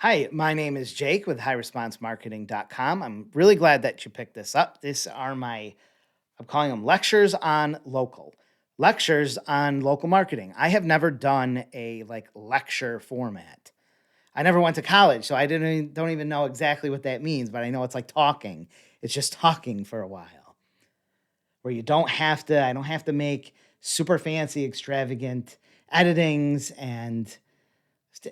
Hi, my name is Jake with highresponsemarketing.com. I'm really glad that you picked this up. I'm calling them lectures on local marketing. I have never done a lecture format. I never went to college, so don't even know exactly what that means, but I know it's like talking. It's just talking for a while where I don't have to make super fancy, extravagant editings and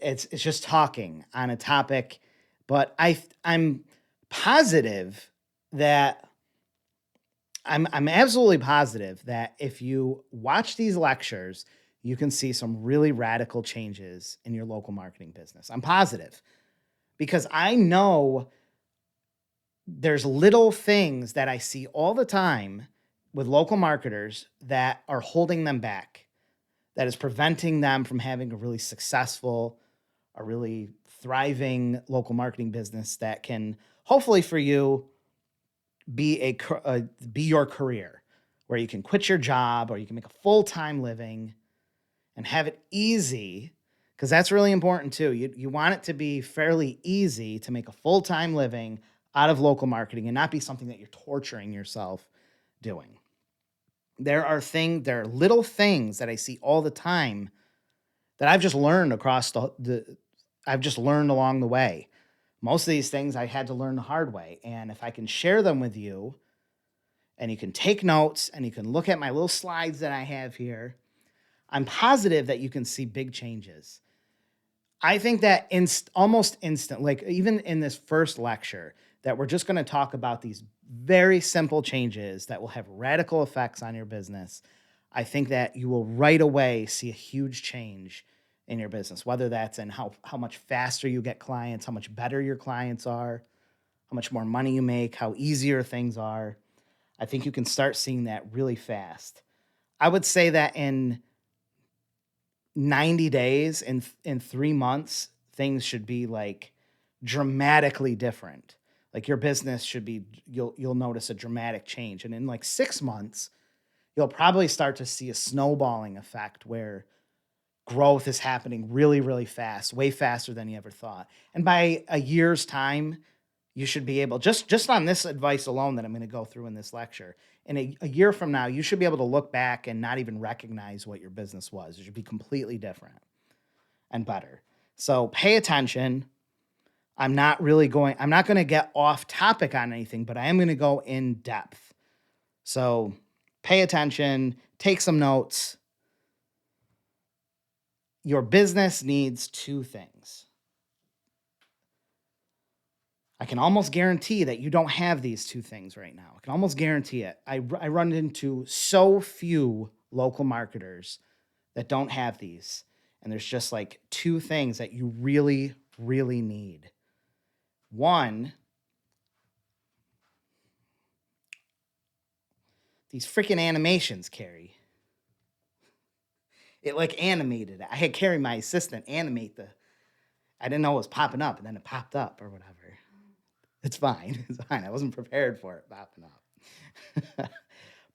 it's just talking on a topic, but I'm positive that I'm absolutely positive that if you watch these lectures, you can see some really radical changes in your local marketing business. I'm positive because I know there's little things that I see all the time with local marketers that are holding them back, that is preventing them from having a really successful, a really thriving local marketing business that can hopefully for you be your career, where you can quit your job or you can make a full-time living and have it easy, because that's really important too. You want it to be fairly easy to make a full-time living out of local marketing and not be something that you're torturing yourself doing. There are little things that I see all the time that I've just learned I've just learned along the way. Most of these things I had to learn the hard way. And if I can share them with you and you can take notes and you can look at my little slides that I have here, I'm positive that you can see big changes. I think that almost instant, like even in this first lecture, that we're just going to talk about these very simple changes that will have radical effects on your business. I think that you will right away see a huge change in your business, whether that's in how much faster you get clients, how much better your clients are, how much more money you make, how easier things are. I think you can start seeing that really fast. I would say that in 90 days, in 3 months, things should be like dramatically different. Like your business should be, you'll notice a dramatic change. And in like 6 months, you'll probably start to see a snowballing effect where growth is happening really, really fast, way faster than you ever thought. And by a year's time, you should be able, just on this advice alone that I'm going to go through in this lecture, in a year from now, you should be able to look back and not even recognize what your business was. It should be completely different and better. So pay attention. I'm not going to get off topic on anything, but I am going to go in depth. So pay attention, take some notes. Your business needs two things. I can almost guarantee that you don't have these two things right now. I can almost guarantee it. I run into so few local marketers that don't have these. And there's just like two things that you really, really need. One, these freaking animations, Carrie. It like animated it. I had Carrie, my assistant, animate I didn't know it was popping up, and then it popped up or whatever. It's fine. It's fine. I wasn't prepared for it popping up.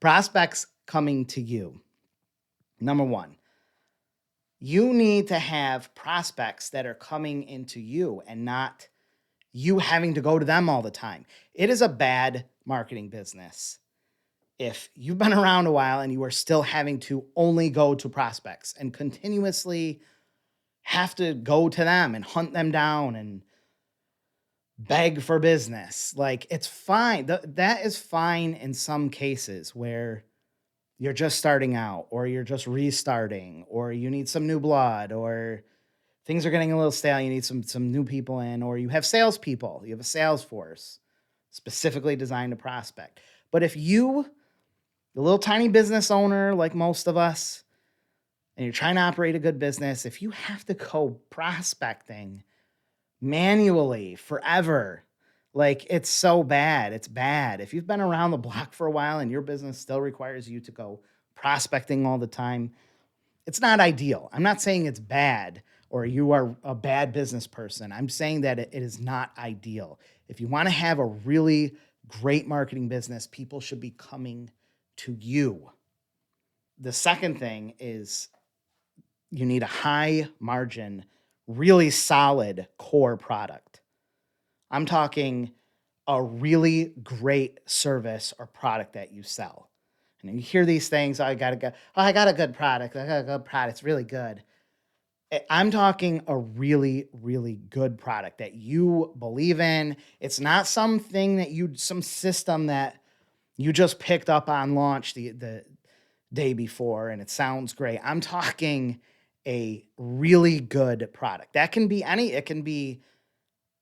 Prospects coming to you. Number one, you need to have prospects that are coming into you and not you having to go to them all the time. It is a bad marketing business if you've been around a while and you are still having to only go to prospects and continuously have to go to them and hunt them down and beg for business. Like, it's fine. That is fine in some cases where you're just starting out or you're just restarting or you need some new blood or things are getting a little stale. You need some new people in, or you have salespeople. You have a sales force specifically designed to prospect. But if you, the little tiny business owner like most of us, and you're trying to operate a good business, if you have to go prospecting manually forever, like it's so bad. It's bad. If you've been around the block for a while and your business still requires you to go prospecting all the time, it's not ideal. I'm not saying it's bad or you are a bad business person. I'm saying that it is not ideal. If you want to have a really great marketing business, people should be coming to you. The second thing is you need a high margin really solid core product. I'm talking a really great service or product that you sell. And you hear these things, I got a good product. I got a good product. It's really good. I'm talking a really, really good product that you believe in. It's not something that some system that you just picked up on launch the day before and it sounds great. I'm talking a really good product. That can be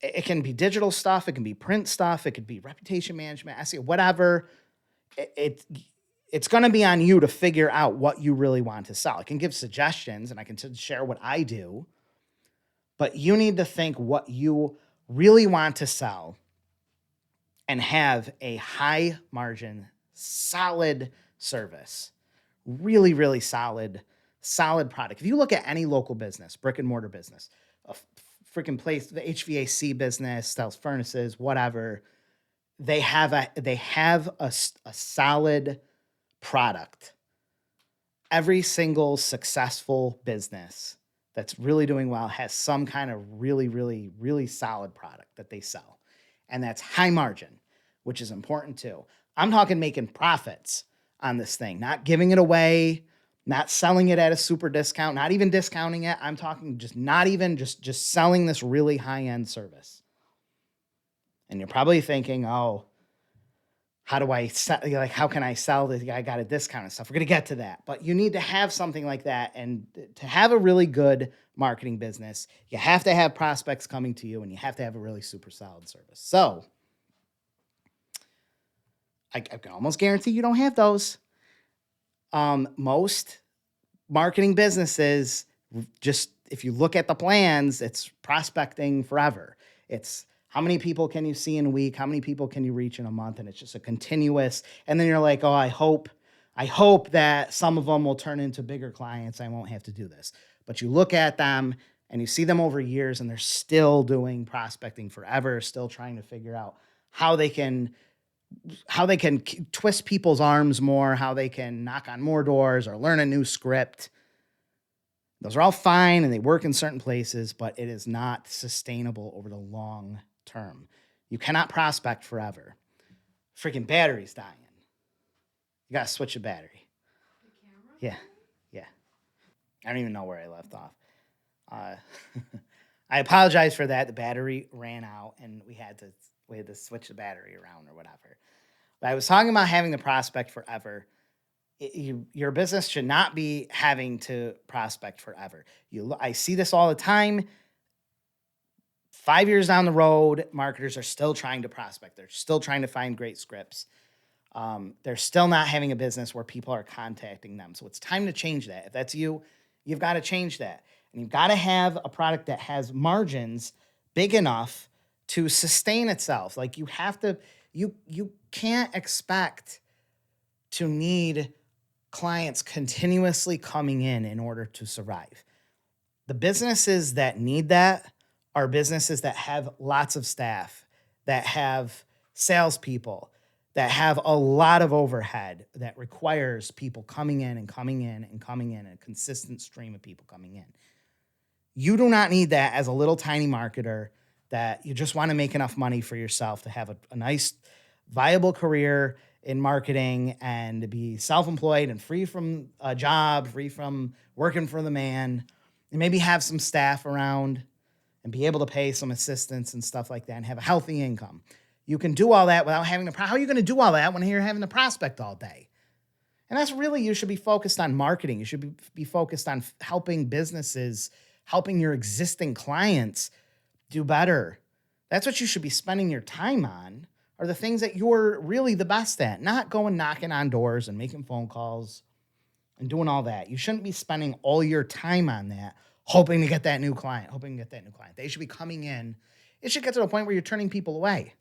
it can be digital stuff, it can be print stuff, it could be reputation management, SEO, whatever. It, it's going to be on you to figure out what you really want to sell. I can give suggestions and I can share what I do, but you need to think what you really want to sell and have a high margin, solid service, really, really solid product. If you look at any local business, brick and mortar business, a freaking place, the HVAC business, sells furnaces, whatever, they have a solid product. Every single successful business that's really doing well has some kind of really, really, really solid product that they sell. And that's high margin, which is important too. I'm talking making profits on this thing, not giving it away, not selling it at a super discount, not even discounting it. I'm talking just selling this really high-end service. And you're probably thinking, oh, how do I sell? Like, how can I sell this? I got a discount and stuff. We're going to get to that. But you need to have something like that. And to have a really good marketing business, you have to have prospects coming to you and you have to have a really super solid service. So I can almost guarantee you don't have those. Most marketing businesses, just if you look at the plans, it's prospecting forever. It's how many people can you see in a week? How many people can you reach in a month? And it's just a continuous. And then you're like, oh, I hope that some of them will turn into bigger clients. I won't have to do this. But you look at them and you see them over years and they're still doing prospecting forever, still trying to figure out how they can twist people's arms more, how they can knock on more doors or learn a new script. Those are all fine and they work in certain places, but it is not sustainable over the long term. You cannot prospect forever. Freaking battery's dying. You got to switch the battery. The camera? Yeah. I don't even know where I left off. I apologize for that. The battery ran out and we had to switch the battery around or whatever. But I was talking about having the prospect forever. Your business should not be having to prospect forever. I see this all the time. 5 years down the road, marketers are still trying to prospect. They're still trying to find great scripts. They're still not having a business where people are contacting them. So it's time to change that. If that's you, you've got to change that. And you've got to have a product that has margins big enough to sustain itself. Like you can't expect to need clients continuously coming in order to survive. The businesses that need that are businesses that have lots of staff, that have salespeople, that have a lot of overhead that requires people coming in and coming in and coming in, a consistent stream of people coming in. You do not need that as a little tiny marketer that you just want to make enough money for yourself to have a nice, viable career in marketing and be self-employed and free from a job, free from working for the man, and maybe have some staff around and be able to pay some assistants and stuff like that and have a healthy income. You can do all that without having how are you going to do all that when you're having the prospect all day? And that's really, you should be focused on marketing. You should be focused on helping businesses, helping your existing clients do better. That's what you should be spending your time on, are the things that you're really the best at, not going knocking on doors and making phone calls and doing all that. You shouldn't be spending all your time on that, hoping to get that new client, They should be coming in. It should get to the point where you're turning people away.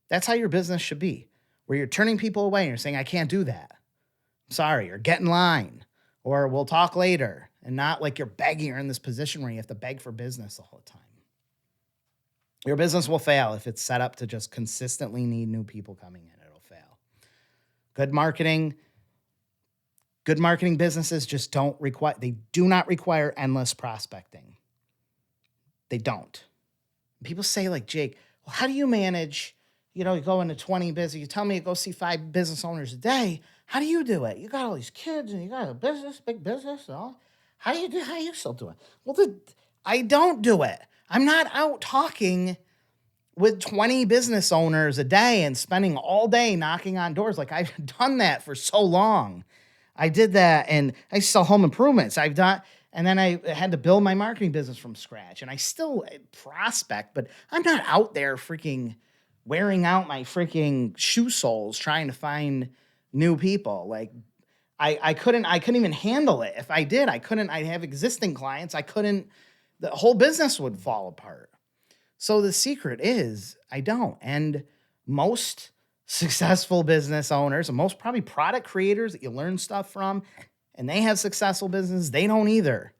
That's how your business should be, where you're turning people away and you're saying, I can't do that. I'm sorry, or get in line, or we'll talk later, and not like you're begging or in this position where you have to beg for business the whole time. Your business will fail if it's set up to just consistently need new people coming in. It'll fail. Good marketing businesses just do not require endless prospecting. They don't. People say like, Jake, well, how do you manage, you go into 20 busy, you tell me to go see 5 business owners a day. How do you do it? You got all these kids and you got a business, big business and all. How do you still do it? Well, I don't do it. I'm not out talking with 20 business owners a day and spending all day knocking on doors. Like, I've done that for so long. I did that, and I sell home improvements. And then I had to build my marketing business from scratch, and I still prospect, but I'm not out there freaking wearing out my freaking shoe soles trying to find new people. Like, I couldn't even handle it. If I did, I'd have existing clients. The whole business would fall apart. So the secret is I don't. And most successful business owners, and most probably product creators that you learn stuff from, and they have successful business, they don't either.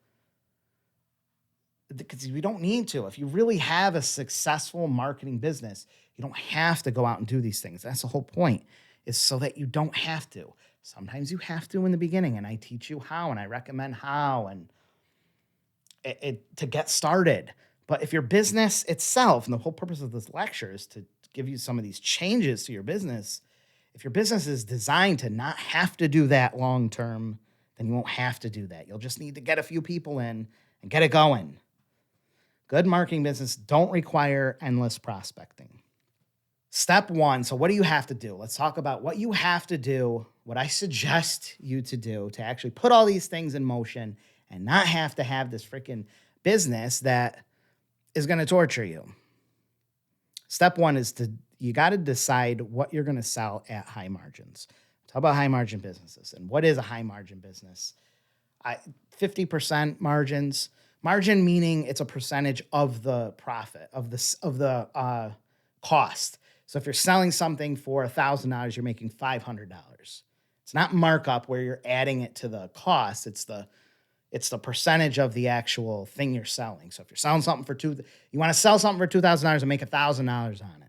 Because we don't need to. If you really have a successful marketing business, you don't have to go out and do these things. That's the whole point, is so that you don't have to. Sometimes you have to in the beginning, and I teach you how, and I recommend how, and to get started. But if your business itself, and the whole purpose of this lecture is to give you some of these changes to your business, if your business is designed to not have to do that long term, then you won't have to do that. You'll just need to get a few people in and get it going. Good marketing business don't require endless prospecting. Step 1, so what do you have to do? Let's talk about what you have to do, what I suggest you to do to actually put all these things in motion and not have to have this freaking business that is going to torture you. Step 1 is you got to decide what you're going to sell at high margins. Talk about high margin businesses. And what is a high margin business? 50% margins. Margin meaning it's a percentage of the profit, of the cost. So if you're selling something for $1,000, you're making $500. It's not markup where you're adding it to the cost. It's the percentage of the actual thing you're selling. So if you're selling something you want to sell something for $2,000 and make $1,000 on it.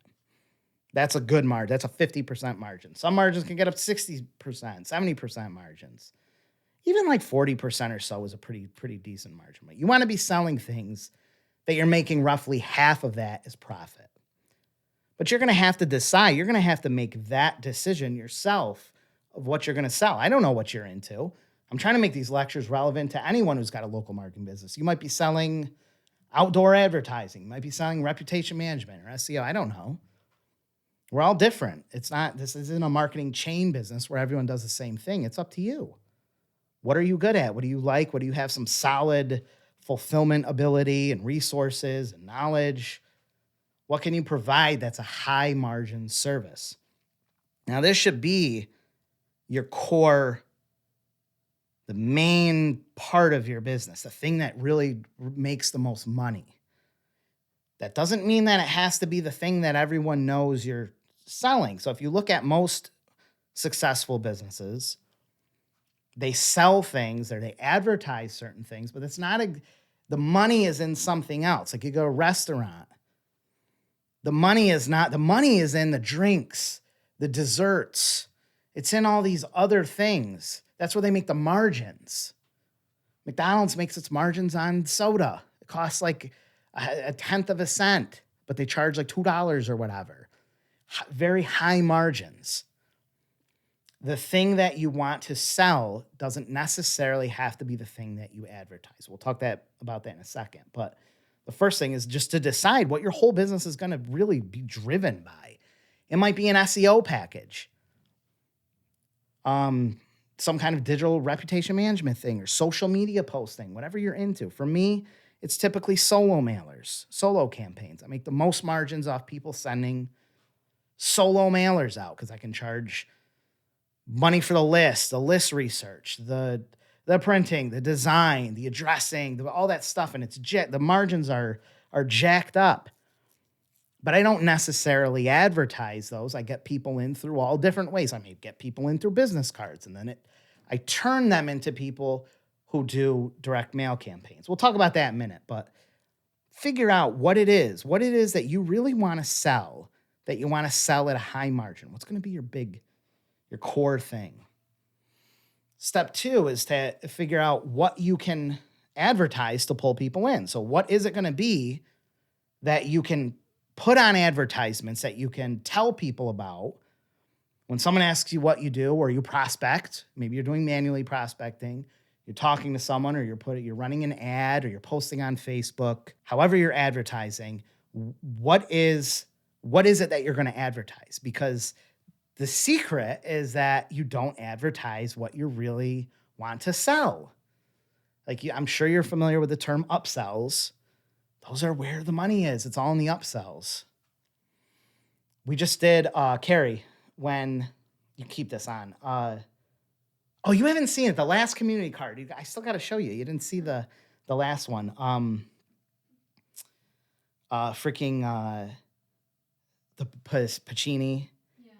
That's a good margin. That's a 50% margin. Some margins can get up to 60%, 70% margins. Even like 40% or so is a pretty decent margin. But you want to be selling things that you're making roughly half of that as profit. But you're going to have to decide. You're going to have to make that decision yourself of what you're going to sell. I don't know what you're into. I'm trying to make these lectures relevant to anyone who's got a local marketing business. You might be selling outdoor advertising. You might be selling reputation management or SEO. I don't know. We're all different. This isn't a marketing chain business where everyone does the same thing. It's up to you. What are you good at? What do you like? What do you have some solid fulfillment ability and resources and knowledge? What can you provide that's a high margin service? Now, this should be your core, the main part of your business, the thing that really makes the most money. That doesn't mean that it has to be the thing that everyone knows you're selling. So if you look at most successful businesses, they sell things or they advertise certain things, but the money is in something else. Like you go to a restaurant, the money is in the drinks, the desserts. It's in all these other things. That's where they make the margins. McDonald's makes its margins on soda. It costs like a tenth of a cent, but they charge like $2 or whatever. Very high margins. The thing that you want to sell doesn't necessarily have to be the thing that you advertise. We'll talk about that in a second. But the first thing is just to decide what your whole business is going to really be driven by. It might be an SEO package, some kind of digital reputation management thing or social media posting, whatever you're into. For me, it's typically solo mailers, solo campaigns. I make the most margins off people sending solo mailers out because I can charge money for the list research, the printing, the design, the addressing, all that stuff. And the margins are jacked up. But I don't necessarily advertise those. I get people in through all different ways. I may get people in through business cards, and then I turn them into people who do direct mail campaigns. We'll talk about that in a minute, but figure out what it is that you really want to sell, that you want to sell at a high margin. What's going to be your core thing? Step 2 is to figure out what you can advertise to pull people in. So what is it going to be that you can put on advertisements that you can tell people about. When someone asks you what you do, or you prospect, maybe you're doing manually prospecting, you're talking to someone, or you're running an ad, or you're posting on Facebook, however you're advertising, what is it that you're going to advertise? Because the secret is that you don't advertise what you really want to sell. Like, I'm sure you're familiar with the term upsells. Those are where the money is. It's all in the upsells. We just did, Carrie, when you keep this on. Oh, you haven't seen it. The last community card. I still got to show you. You didn't see the last one. The Pacini,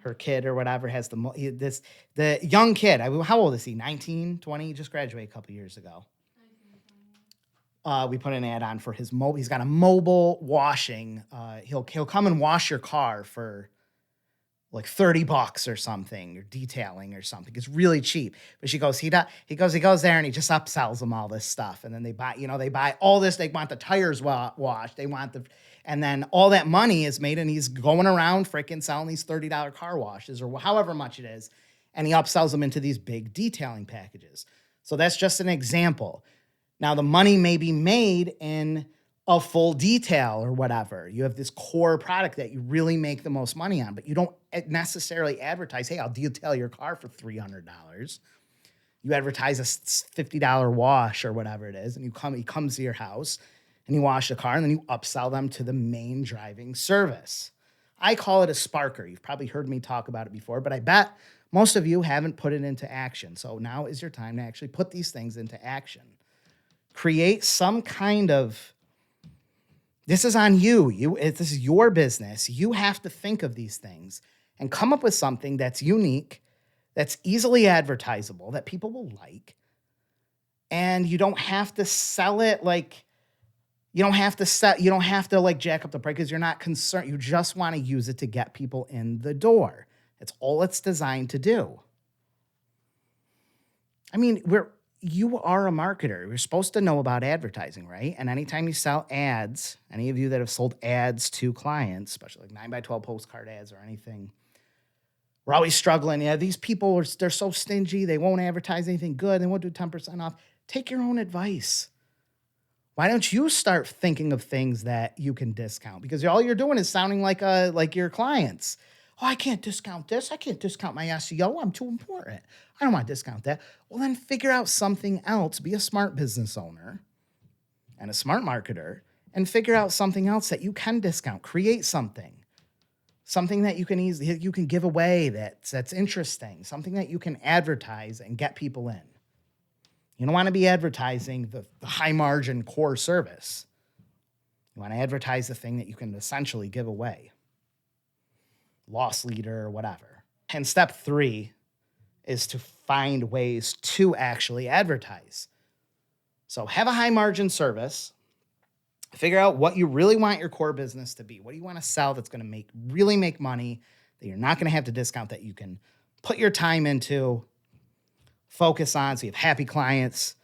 her kid or whatever, has the young kid. How old is he? 19, 20? He just graduated a couple years ago. We put an ad on for his mobile. He's got a mobile washing. He'll come and wash your car for like $30 or something, or detailing or something. It's really cheap. But he goes there and he just upsells them all this stuff. And then they buy all this. They want the tires washed. And then all that money is made, and he's going around freaking selling these $30 car washes or however much it is. And he upsells them into these big detailing packages. So that's just an example. Now, the money may be made in a full detail or whatever. You have this core product that you really make the most money on, but you don't necessarily advertise, hey, I'll detail your car for $300. You advertise a $50 wash or whatever it is, and he comes to your house and you wash the car, and then you upsell them to the main driving service. I call it a sparker. You've probably heard me talk about it before, but I bet most of you haven't put it into action. So now is your time to actually put these things into action. Create some kind of, this is on you. This is your business. You have to think of these things and come up with something that's unique, that's easily advertisable, that people will like. And you don't have to sell it like, you don't have to like jack up the price because you're not concerned. You just want to use it to get people in the door. It's all it's designed to do. I mean, you are a marketer. You're supposed to know about advertising, right? And anytime you sell ads, any of you that have sold ads to clients, especially like 9x12 postcard ads or anything, we're always struggling. Yeah, these people, they're so stingy. They won't advertise anything good. They won't do 10% off. Take your own advice. Why don't you start thinking of things that you can discount? Because all you're doing is sounding like your clients. Oh, I can't discount this. I can't discount my SEO. I'm too important. I don't want to discount that. Well, then figure out something else. Be a smart business owner and a smart marketer, and figure out something else that you can discount. Create something that you can give away that's interesting, something that you can advertise and get people in. You don't want to be advertising the high margin core service. You want to advertise the thing that you can essentially give away. Loss leader or whatever. And step 3 is to find ways to actually advertise. So have a high margin service. Figure out what you really want your core business to be. What do you want to sell that's going to really make money, that you're not going to have to discount, that you can put your time into, focus on, so you have happy clients,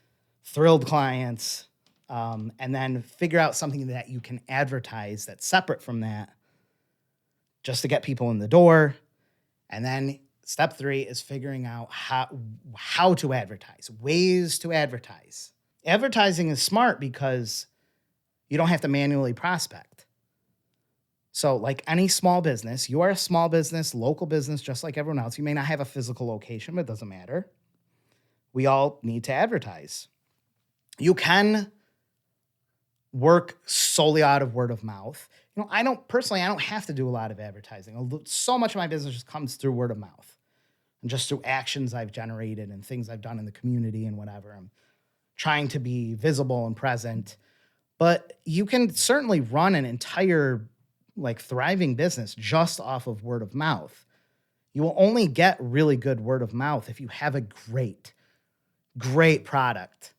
thrilled clients, and then figure out something that you can advertise that's separate from that, just to get people in the door. And then step 3 is figuring out how to advertise, ways to advertise. Advertising is smart because you don't have to manually prospect. So like any small business, you are a small business, local business, just like everyone else. You may not have a physical location, but it doesn't matter. We all need to advertise. You can work solely out of word of mouth. I don't have to do a lot of advertising. So much of my business just comes through word of mouth and just through actions I've generated and things I've done in the community and whatever. I'm trying to be visible and present. But you can certainly run an entire thriving business just off of word of mouth. You will only get really good word of mouth if you have a great product.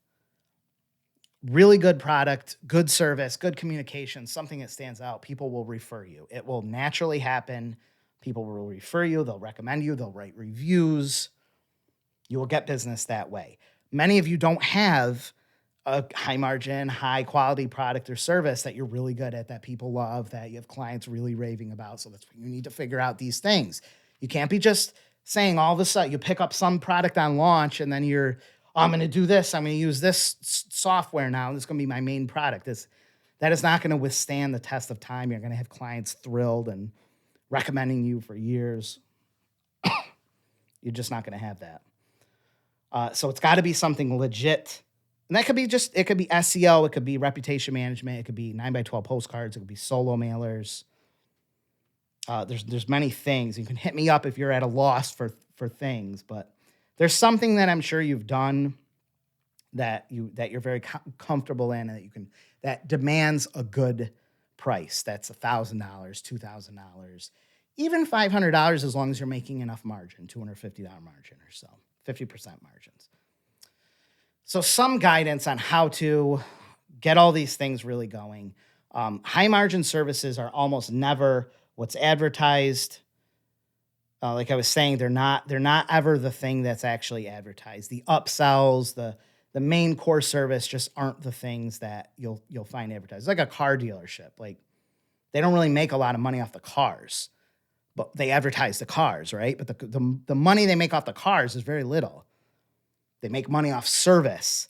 Really good product, good service, good communication, something that stands out. People will refer you. It will naturally happen. People will refer you. They'll recommend you. They'll write reviews. You will get business that way. Many of you don't have a high margin, high quality product or service that you're really good at, that people love, that you have clients really raving about. So that's when you need to figure out these things. You can't be just saying all of a sudden you pick up some product on launch and then you're, oh, I'm going to do this. I'm going to use this software now. This is going to be my main product. That is not going to withstand the test of time. You're going to have clients thrilled and recommending you for years. You're just not going to have that. So it's got to be something legit. And that could be it could be SEO, it could be reputation management, it could be 9x12 postcards, it could be solo mailers. There's many things. You can hit me up if you're at a loss for things, but there's something that I'm sure you've done that you're very comfortable in, and that demands a good price. That's $1,000, $2,000, even $500, as long as you're making enough margin, $250 margin or so, 50% margins. So some guidance on how to get all these things really going. High margin services are almost never what's advertised. Like I was saying, they're not ever the thing that's actually advertised. The upsells, the main core service just aren't the things that you'll find advertised. It's like a car dealership. Like, they don't really make a lot of money off the cars, but they advertise the cars, right? But the money they make off the cars is very little. They make money off service.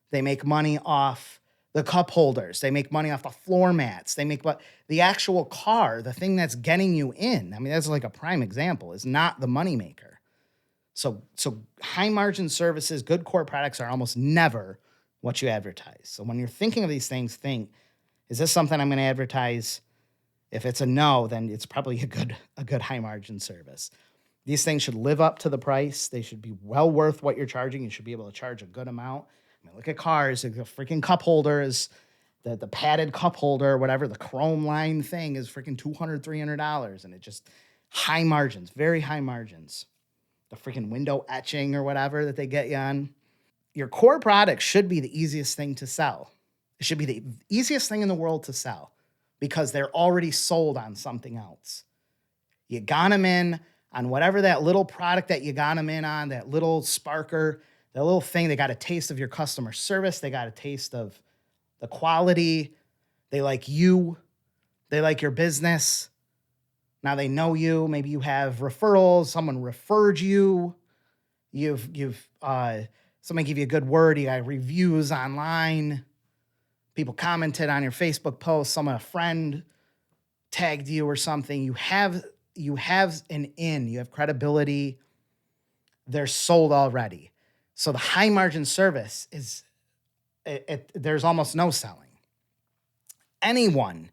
They make money off the cup holders. They make money off the floor mats. They make the actual car, the thing that's getting you in. I mean, that's like a prime example, is not the moneymaker. So high margin services, good core products are almost never what you advertise. So when you're thinking of these things, think, is this something I'm going to advertise? If it's a no, then it's probably a good high margin service. These things should live up to the price. They should be well worth what you're charging. You should be able to charge a good amount. I mean, look at cars. The freaking cup holder is the padded cup holder, whatever, the chrome line thing is freaking $200, $300. And it just high margins, very high margins. The freaking window etching or whatever that they get you on. Your core product should be the easiest thing to sell. It should be the easiest thing in the world to sell because they're already sold on something else. You got them in on whatever that little product that you got them in on, that little sparker, that little thing. They got a taste of your customer service. They got a taste of the quality. They like you. They like your business. Now they know you. Maybe you have referrals. Someone referred you. Someone gave you a good word. You got reviews online. People commented on your Facebook post. A friend tagged you or something. You have an in. You have credibility. They're sold already. So the high margin service is, there's almost no selling. Anyone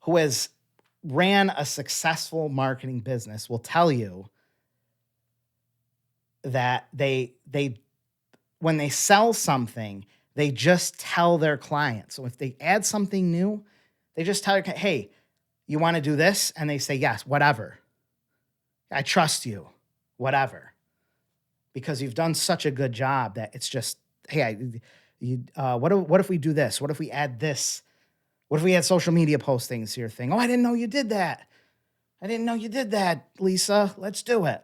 who has ran a successful marketing business will tell you that they when they sell something, they just tell their clients. So if they add something new, they just tell your, hey, you want to do this? And they say, yes, whatever. I trust you, whatever. Because you've done such a good job that it's just, hey, what if we do this? What if we add this? What if we add social media postings to your thing? Oh, I didn't know you did that. I didn't know you did that, Lisa. Let's do it.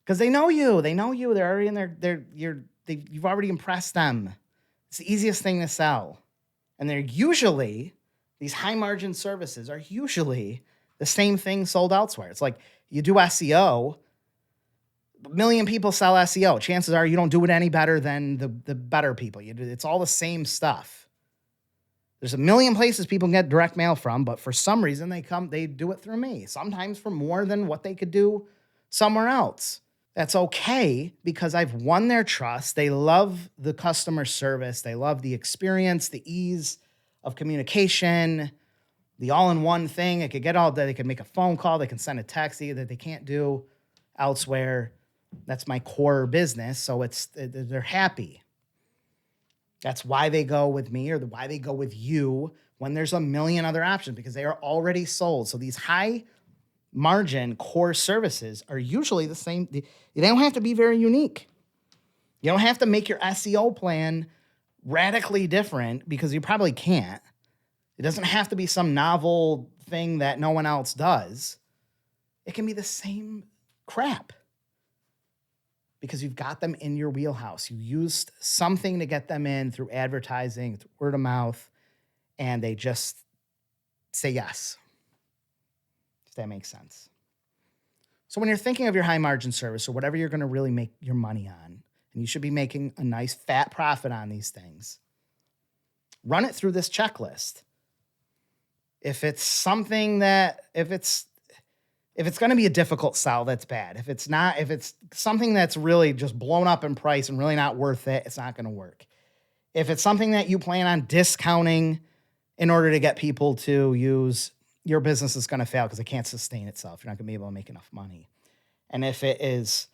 Because they know you. They know you. They're already in there. You've already impressed them. It's the easiest thing to sell. And they're usually, these high margin services are usually the same thing sold elsewhere. It's like you do SEO, a million people sell SEO. Chances are you don't do it any better than the better people. It's all the same stuff. There's a million places people can get direct mail from, but for some reason they do it through me. Sometimes for more than what they could do somewhere else. That's okay because I've won their trust. They love the customer service. They love the experience, the ease of communication, the all-in-one thing. They could get all that. They can make a phone call. They can send a text that they can't do elsewhere. That's my core business. So they're happy. That's why they go with me or why they go with you when there's a million other options because they are already sold. So these high margin core services are usually the same. They don't have to be very unique. You don't have to make your SEO plan radically different because you probably can't. It doesn't have to be some novel thing that no one else does. It can be the same crap. because you've got them in your wheelhouse. You used something to get them in through advertising, through word of mouth, and they just say yes. If that makes sense. So when you're thinking of your high margin service or whatever you're going to really make your money on, and you should be making a nice fat profit on these things, run it through this checklist. If it's something that, if it's going to be a difficult sell, that's bad. If it's something that's really just blown up in price and really not worth it, it's not going to work. If it's something that you plan on discounting in order to get people to use, your business is going to fail because it can't sustain itself. You're not going to be able to make enough money. And if it is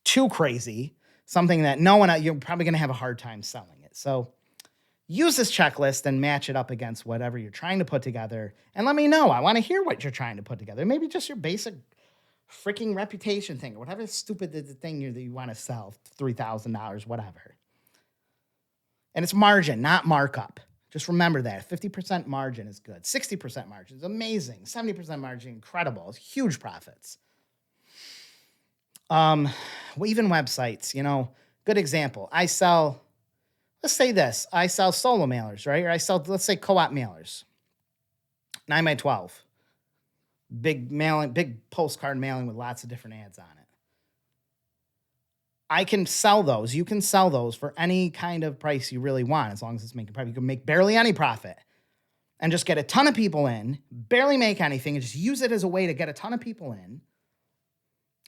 too crazy, something that you're probably going to have a hard time selling it. So use this checklist and match it up against whatever you're trying to put together. And let me know. I want to hear what you're trying to put together. Maybe just your basic freaking reputation thing or whatever stupid thing that you want to sell, $3,000, whatever. And it's margin, not markup. Just remember that. 50% margin is good. 60% margin is amazing. 70% margin, incredible. It's huge profits. Well, even websites, good example. Let's say this. I sell solo mailers, right? Or I sell, let's say, co-op mailers. 9x12. Big postcard mailing with lots of different ads on it. I can sell those. You can sell those for any kind of price you really want, as long as it's making profit. You can make barely any profit and just get a ton of people in, barely make anything, and just use it as a way to get a ton of people in,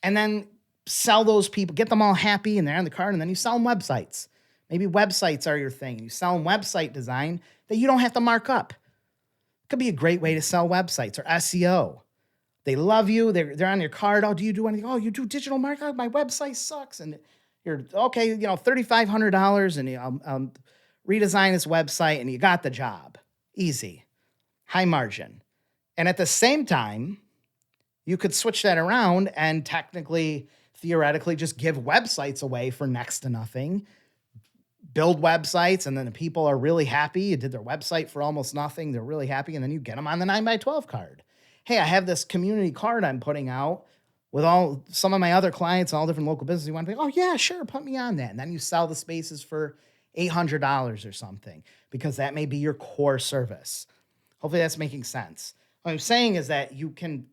and then sell those people, get them all happy, and they're on the card, and then you sell them websites. Maybe websites are your thing. You sell them website design that you don't have to mark up. It could be a great way to sell websites or SEO. They love you. They're on your card. Oh, do you do anything? Oh, you do digital marketing? My website sucks. And you're, okay, $3,500 and I'll redesign this website and you got the job. Easy. High margin. And at the same time, you could switch that around and theoretically just give websites away for next to nothing. Build websites, and then the people are really happy. You did their website for almost nothing. They're really happy, and then you get them on the 9x12 card. Hey, I have this community card I'm putting out with some of my other clients, all different local businesses. You want to be, oh yeah, sure, put me on that. And then you sell the spaces for $800 or something, because that may be your core service. Hopefully that's making sense. What I'm saying is that you can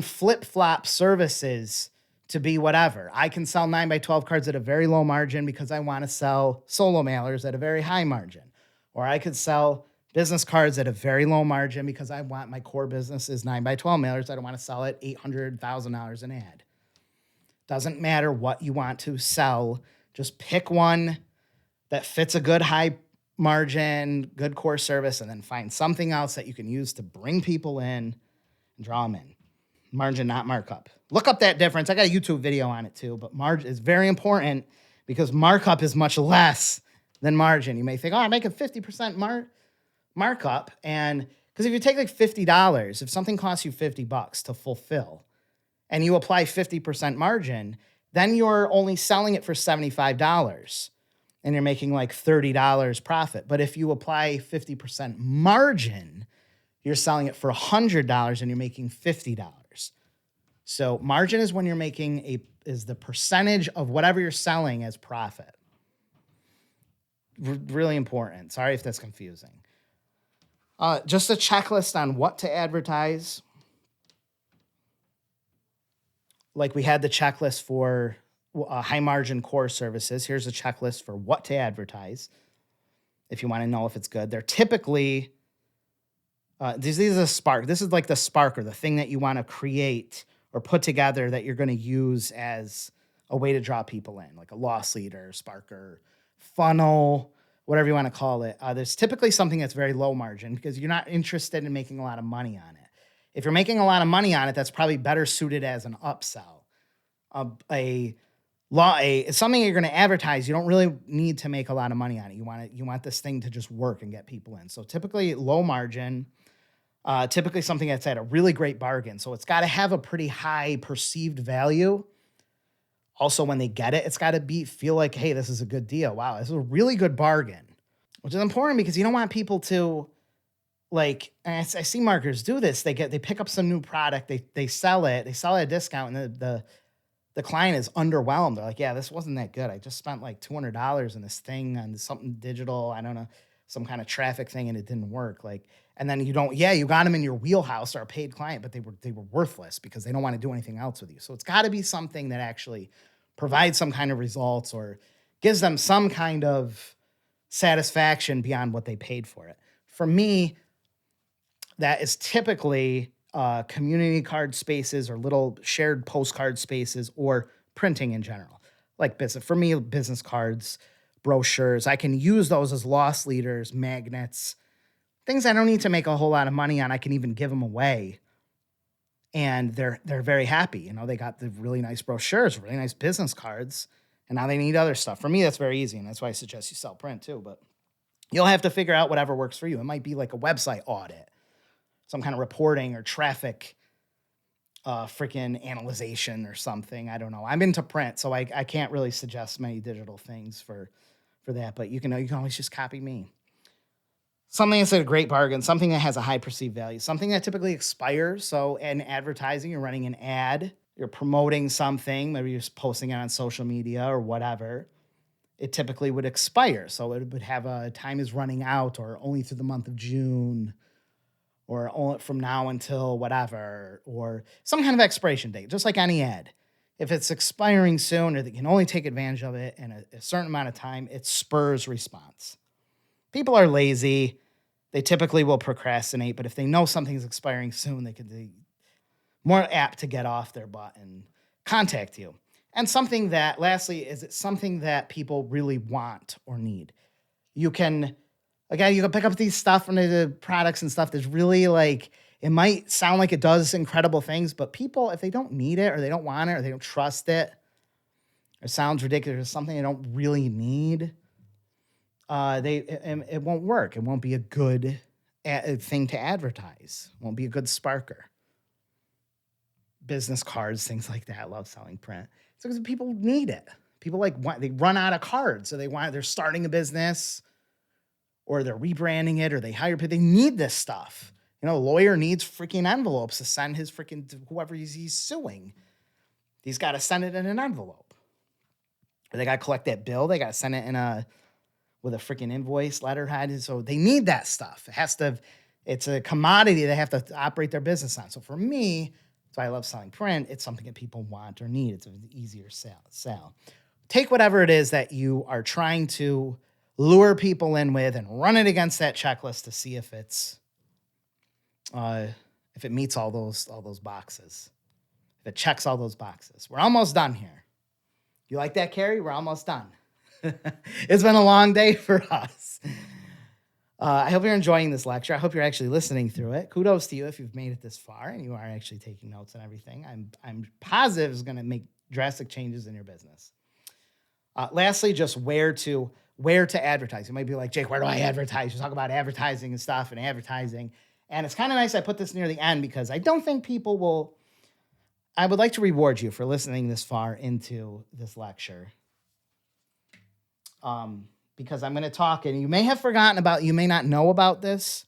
flip-flop services to be whatever. I can sell 9x12 cards at a very low margin because I want to sell solo mailers at a very high margin. Or I could sell business cards at a very low margin because I want my core business is 9x12 mailers. I don't want to sell at $800,000 an ad. Doesn't matter what you want to sell. Just pick one that fits a good high margin, good core service, and then find something else that you can use to bring people in and draw them in. Margin, not markup. Look up that difference. I got a YouTube video on it too, but margin is very important because markup is much less than margin. You may think, oh, I'm making 50% markup. And because if you take like $50, if something costs you $50 to fulfill and you apply 50% margin, then you're only selling it for $75 and you're making like $30 profit. But if you apply 50% margin, you're selling it for $100 and you're making $50. So margin is when you're making is the percentage of whatever you're selling as profit. Really important. Sorry if that's confusing. Just a checklist on what to advertise. Like we had the checklist for high margin core services. Here's a checklist for what to advertise if you want to know if it's good. They're typically, these are the spark. This is like the sparker, the thing that you want to create or put together that you're going to use as a way to draw people in, like a loss leader, sparker, funnel, whatever you want to call it. There's typically something that's very low margin because you're not interested in making a lot of money on it. If you're making a lot of money on it, that's probably better suited as an upsell. It's something you're going to advertise. You don't really need to make a lot of money on it. You want this thing to just work and get people in. So typically low margin, typically something that's at a really great bargain. So it's got to have a pretty high perceived value. Also, when they get it, it's got to feel like, hey, this is a good deal. Wow, this is a really good bargain, which is important because you don't want people to like, and I see marketers do this. They pick up some new product, they sell it at a discount, and the client is underwhelmed. They're like, yeah, this wasn't that good. I just spent like $200 in this thing on something digital. I don't know, some kind of traffic thing, and it didn't work. Like, and then you got them in your wheelhouse or a paid client, but they were worthless because they don't want to do anything else with you. So it's got to be something that actually provides some kind of results or gives them some kind of satisfaction beyond what they paid for it. For me, that is typically community card spaces or little shared postcard spaces or printing in general. Like business, for me, business cards, brochures, I can use those as loss leaders, magnets, things I don't need to make a whole lot of money on. I can even give them away, and they're very happy. You know, they got the really nice brochures, really nice business cards, and now they need other stuff. For me, that's very easy, and that's why I suggest you sell print too. But you'll have to figure out whatever works for you. It might be like a website audit, some kind of reporting or traffic freaking analyzation or something. I don't know. I'm into print, so I can't really suggest many digital things for that. But you can always just copy me. Something that's a great bargain, something that has a high perceived value, something that typically expires. So in advertising, you're running an ad, you're promoting something, maybe you're just posting it on social media or whatever. It typically would expire. So it would have a time is running out or only through the month of June or only from now until whatever, or some kind of expiration date, just like any ad. If it's expiring soon or they can only take advantage of it in a certain amount of time, it spurs response. People are lazy. They typically will procrastinate, but if they know something's expiring soon, they more apt to get off their butt and contact you. And something that, lastly, is it something that people really want or need? You can pick up these stuff from the products and stuff that's really like, it might sound like it does incredible things, but people, if they don't need it or they don't want it or they don't trust it, or it sounds ridiculous, or something they don't really need, it won't work. It won't be a good thing to advertise. It won't be a good sparker. Business cards, things like that. I love selling print. It's because people need it. People they run out of cards, so they're starting a business, or they're rebranding it, or they hire people. They need this stuff. You know, a lawyer needs freaking envelopes to send his freaking whoever he's suing. He's got to send it in an envelope. Or they got to collect that bill. They got to send it with a freaking invoice letterhead. So they need that stuff. It's a commodity they have to operate their business on. So for me, that's why I love selling print. It's something that people want or need. It's an easier sell. Take whatever it is that you are trying to lure people in with and run it against that checklist to see if it meets all those boxes. If it checks all those boxes. We're almost done here. You like that, Carrie? We're almost done. It's been a long day for us. I hope you're enjoying this lecture. I hope you're actually listening through it. Kudos to you if you've made it this far and you are actually taking notes and everything. I'm positive it's going to make drastic changes in your business. Lastly, just where to advertise. You might be like, Jake, where do I advertise? You talk about advertising and stuff and advertising. And it's kind of nice I put this near the end because I don't think people will. I would like to reward you for listening this far into this lecture. Because I'm going to talk, and you may not know about this.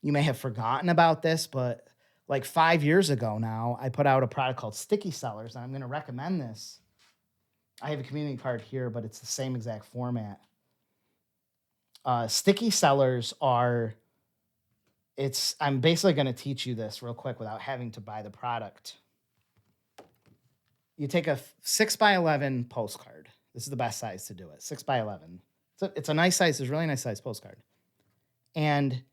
You may have forgotten about this, but like 5 years ago now, I put out a product called Sticky Sellers, and I'm going to recommend this. I have a community card here, but it's the same exact format. Sticky Sellers I'm basically going to teach you this real quick without having to buy the product. You take a 6x11 postcard. This is the best size to do it, 6x11. It's a nice size. It's a really nice size postcard. And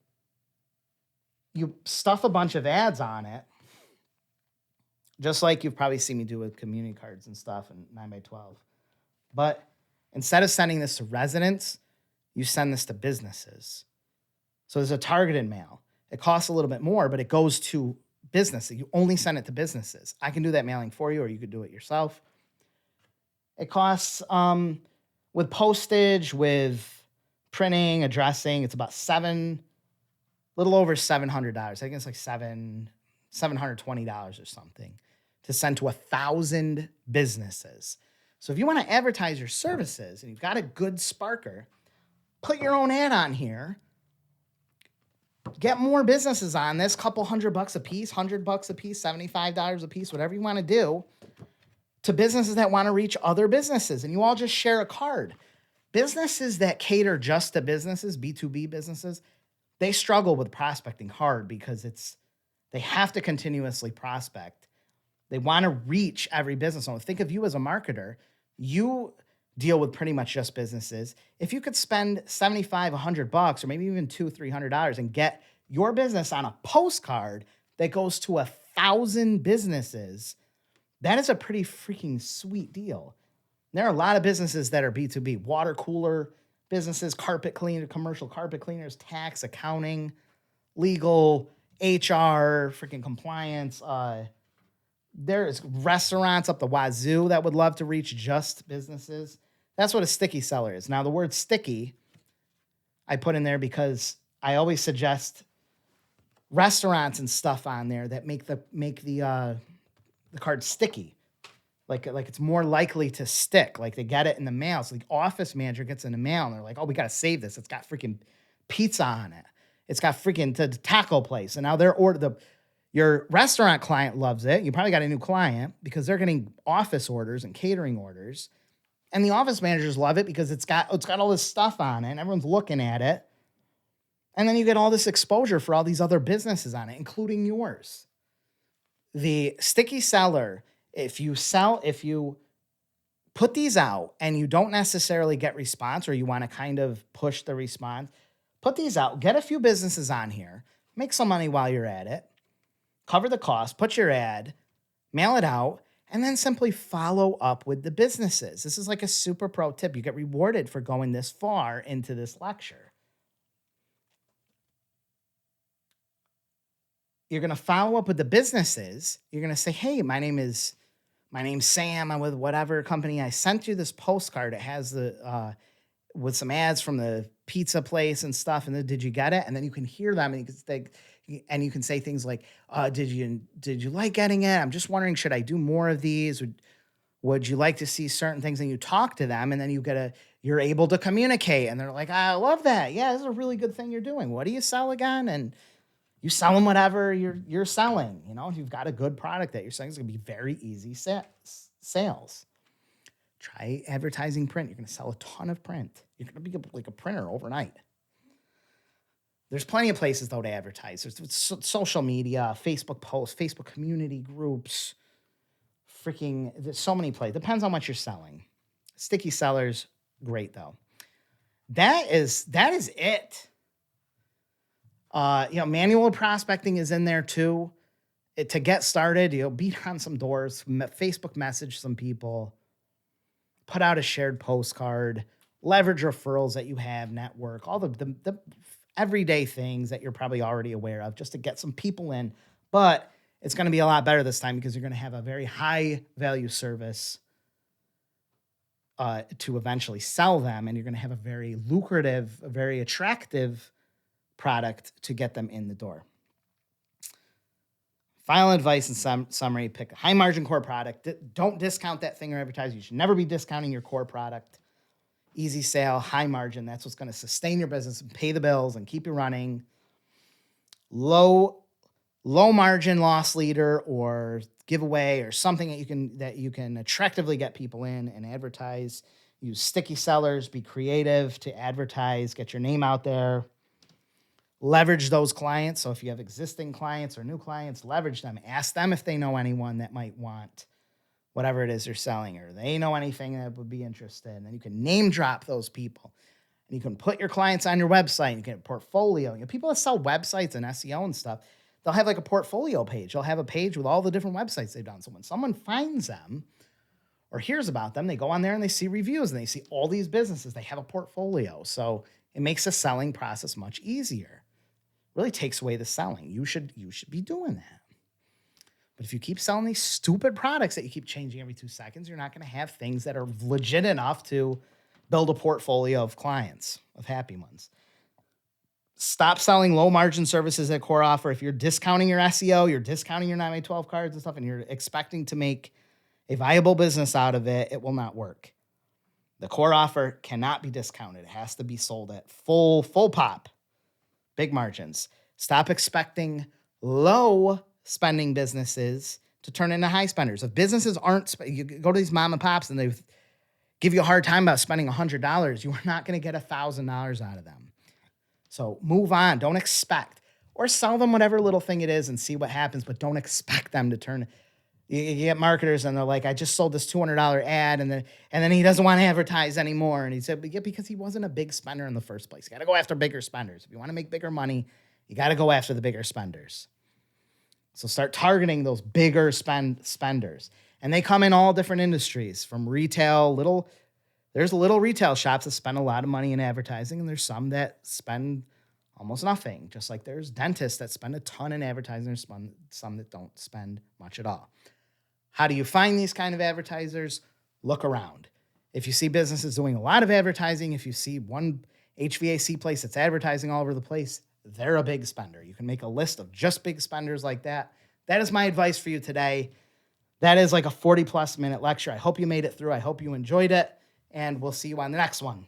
you stuff a bunch of ads on it, just like you've probably seen me do with community cards and stuff and 9x12. But instead of sending this to residents, you send this to businesses. So there's a targeted mail. It costs a little bit more, but it goes to businesses. You only send it to businesses. I can do that mailing for you, or you could do it yourself. It costs, with postage, with printing, addressing, it's about little over $700. I think it's like $720 or something to send to 1,000 businesses. So if you want to advertise your services and you've got a good sparker, put your own ad on here. get more businesses on this, couple $100 a piece, $100 a piece, $75 a piece, whatever you want to do, to businesses that want to reach other businesses. And you all just share a card. Businesses that cater just to businesses, B2B businesses, they struggle with prospecting hard because they have to continuously prospect. They want to reach every business owner. Think of you as a marketer. You deal with pretty much just businesses. If you could spend $75, $100, or maybe even $200-$300 and get your business on a postcard that goes to 1,000 businesses, that is a pretty freaking sweet deal. There are a lot of businesses that are B2B, water cooler businesses, carpet cleaner, commercial carpet cleaners, tax, accounting, legal, HR, freaking compliance. There's restaurants up the wazoo that would love to reach just businesses. That's what a sticky seller is. Now, the word sticky, I put in there because I always suggest restaurants and stuff on there that make the card sticky. Like it's more likely to stick. Like they get it in the mail. So the office manager gets in the mail and they're like, oh, we got to save this. It's got freaking pizza on it. It's got freaking the taco place. And now your restaurant client loves it. You probably got a new client because they're getting office orders and catering orders. And the office managers love it because it's got all this stuff on it and everyone's looking at it. And then you get all this exposure for all these other businesses on it, including yours. The sticky seller, if you put these out and you don't necessarily get response or you want to kind of push the response, put these out, get a few businesses on here, make some money while you're at it, cover the cost, put your ad, mail it out, and then simply follow up with the businesses. This is like a super pro tip. You get rewarded for going this far into this lecture. You're going to follow up with the businesses. You're going to say, hey, my name's Sam. I'm with whatever company. I sent you this postcard. It has with some ads from the pizza place and stuff. And then, did you get it? And then you can hear them and you can say things like, did you like getting it? I'm just wondering, should I do more of these? Would you like to see certain things? And you talk to them and then you're able to communicate. And they're like, I love that. Yeah, this is a really good thing you're doing. What do you sell again? And you sell them whatever you're selling. You know, if you've got a good product that you're selling, it's going to be very easy sales. Try advertising print. You're going to sell a ton of print. You're going to be like a printer overnight. There's plenty of places, though, to advertise. There's social media, Facebook posts, Facebook community groups. There's so many places. Depends on what you're selling. Sticky sellers, great, though. That is it. Manual prospecting is in there too. To get started, beat on some doors, Facebook message some people, put out a shared postcard, leverage referrals that you have, network, all the everyday things that you're probably already aware of just to get some people in. But it's going to be a lot better this time because you're going to have a very high value service to eventually sell them. And you're going to have a very lucrative, a very attractive product to get them in the door. Final advice and summary, pick a high margin core product. Don't discount that thing or advertise. You should never be discounting your core product. Easy sale, high margin. That's what's going to sustain your business and pay the bills and keep you running. Low margin loss leader or giveaway or something that you can attractively get people in and advertise. Use sticky sellers, be creative to advertise, get your name out there. Leverage those clients. So if you have existing clients or new clients, leverage them. Ask them if they know anyone that might want whatever it is you're selling, or they know anything that would be interested. And then you can name drop those people. And you can put your clients on your website. You can have a portfolio. People that sell websites and SEO and stuff, they'll have like a portfolio page. They'll have a page with all the different websites they've done. So when someone finds them or hears about them, they go on there and they see reviews and they see all these businesses. They have a portfolio. So it makes the selling process much easier. Really takes away the selling. You should be doing that. But if you keep selling these stupid products that you keep changing every 2 seconds, you're not going to have things that are legit enough to build a portfolio of clients, of happy ones. Stop selling low margin services at core offer. If you're discounting your SEO, you're discounting your 9x12 cards and stuff, and you're expecting to make a viable business out of it, it will not work. The core offer cannot be discounted. It has to be sold at full pop. Big margins. Stop expecting low spending businesses to turn into high spenders. If businesses aren't, you go to these mom and pops and they give you a hard time about spending $100, you are not going to get $1,000 out of them. So move on. Don't expect, or sell them whatever little thing it is and see what happens, but don't expect them to turn. You get marketers and they're like, I just sold this $200 ad, and then he doesn't want to advertise anymore. And he said, yeah, because he wasn't a big spender in the first place. You got to go after bigger spenders. If you want to make bigger money, you got to go after the bigger spenders. So start targeting those bigger spenders. And they come in all different industries, from retail, there's little retail shops that spend a lot of money in advertising, and there's some that spend almost nothing. Just like there's dentists that spend a ton in advertising, there's some that don't spend much at all. How do you find these kind of advertisers? Look around. If you see businesses doing a lot of advertising, if you see one HVAC place that's advertising all over the place, they're a big spender. You can make a list of just big spenders like that. That is my advice for you today. That is like a 40-plus minute lecture. I hope you made it through. I hope you enjoyed it, and we'll see you on the next one.